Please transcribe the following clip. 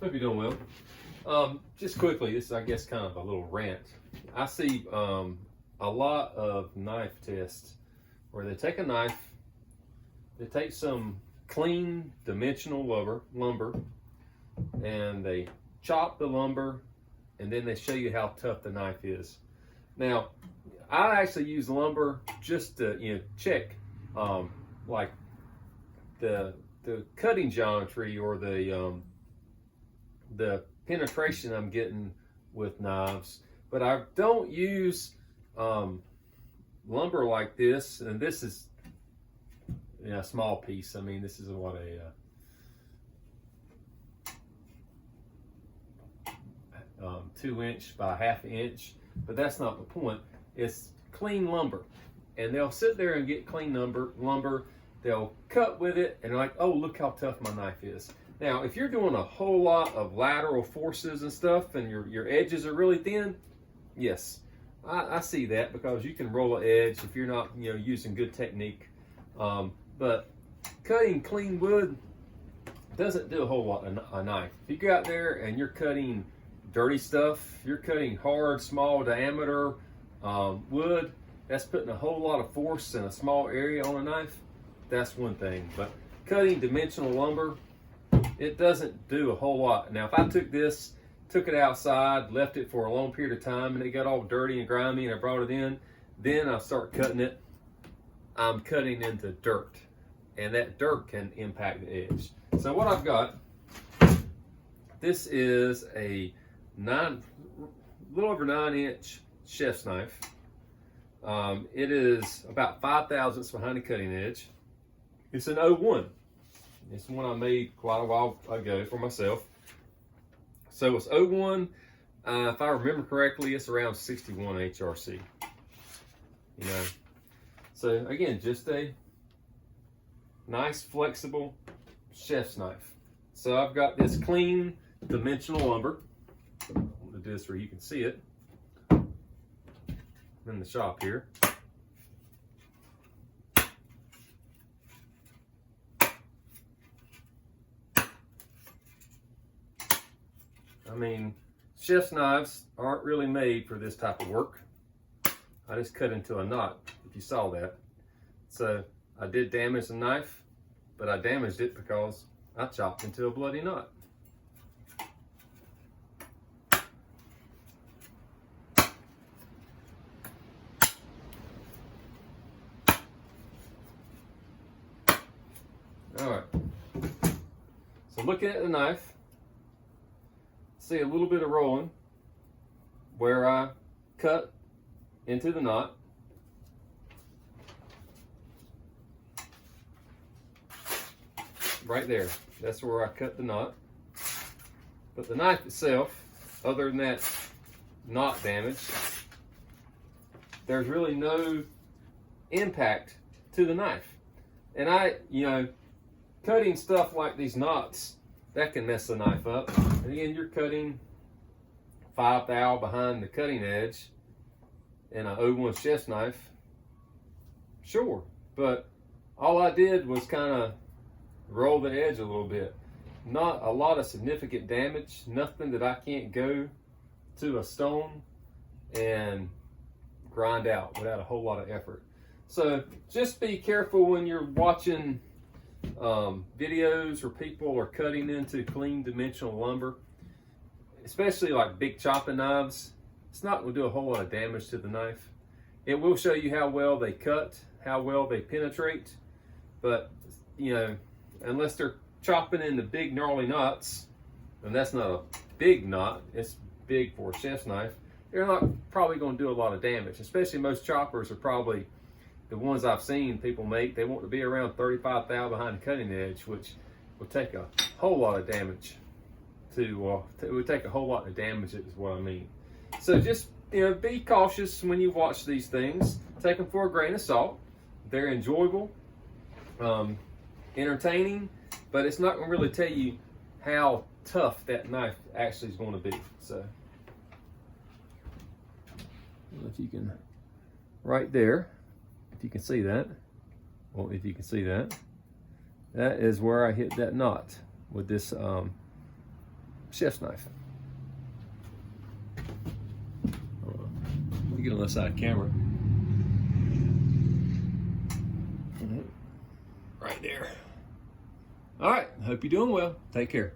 Hope you're doing well. Just quickly, this is, I guess, kind of a little rant. I see a lot of knife tests where they take a knife, they take some clean dimensional lumber, and they chop the lumber, and then they show you how tough the knife is. Now, I actually use lumber just to check like the cutting geometry or the penetration I'm getting with knives, but I don't use lumber like this. And this is a small piece. I mean, this is what a 2" by 1/2 inch, but that's not the point. It's clean lumber, and they'll sit there and get clean lumber. They'll cut with it, and they're like, "Oh, look how tough my knife is." Now, if you're doing a whole lot of lateral forces and stuff, and your edges are really thin, yes, I see that, because you can roll an edge if you're not using good technique. But cutting clean wood doesn't do a whole lot on a knife. If you go out there and you're cutting dirty stuff, you're cutting hard, small diameter wood, that's putting a whole lot of force in a small area on a knife. That's one thing. But cutting dimensional lumber, it doesn't do a whole lot. Now, if I took it outside, left it for a long period of time, and it got all dirty and grimy, and I brought it in, then I start cutting it, I'm cutting into dirt, and that dirt can impact the edge. So what I've got, this is a little over 9" chef's knife. It is about 5/1000 behind the cutting edge. It's an 01. It's one I made quite a while ago for myself. So it's 01. If I remember correctly, it's around 61 HRC. So again, just a nice, flexible chef's knife. So I've got this clean dimensional lumber. I'm going to do this where you can see it. I'm in the shop here. I mean, chef's knives aren't really made for this type of work. I just cut into a knot, if you saw that. So I did damage the knife, but I damaged it because I chopped into a bloody knot. All right, so looking at the knife, see a little bit of rolling where I cut into the knot. Right there, that's where I cut the knot. But the knife itself, other than that knot damage, there's really no impact to the knife. And cutting stuff like these knots, that can mess the knife up. And again, you're cutting 5/10 behind the cutting edge in a 01 chef's knife, sure. But all I did was kind of roll the edge a little bit. Not a lot of significant damage, nothing that I can't go to a stone and grind out without a whole lot of effort. So just be careful when you're watching videos where people are cutting into clean dimensional lumber, especially like big chopping knives. It's not going to do a whole lot of damage to the knife. It will show you how well they cut, how well they penetrate, but unless they're chopping into big gnarly knots, and that's not a big knot, it's big for a chef's knife, they're not probably going to do a lot of damage. Especially most choppers are probably, the ones I've seen people make, they want to be around 35 behind the cutting edge, which will take a whole lot of damage it would take a whole lot of damage, is what I mean. So just be cautious when you watch these things. Take them for a grain of salt. They're enjoyable, entertaining, but it's not going to really tell you how tough that knife actually is going to be. So if you can, right there, if you can see that, well, if you can see that, that is where I hit that knot with this chef's knife. Let me get on this side camera. Right there. All right, hope you're doing well. Take care.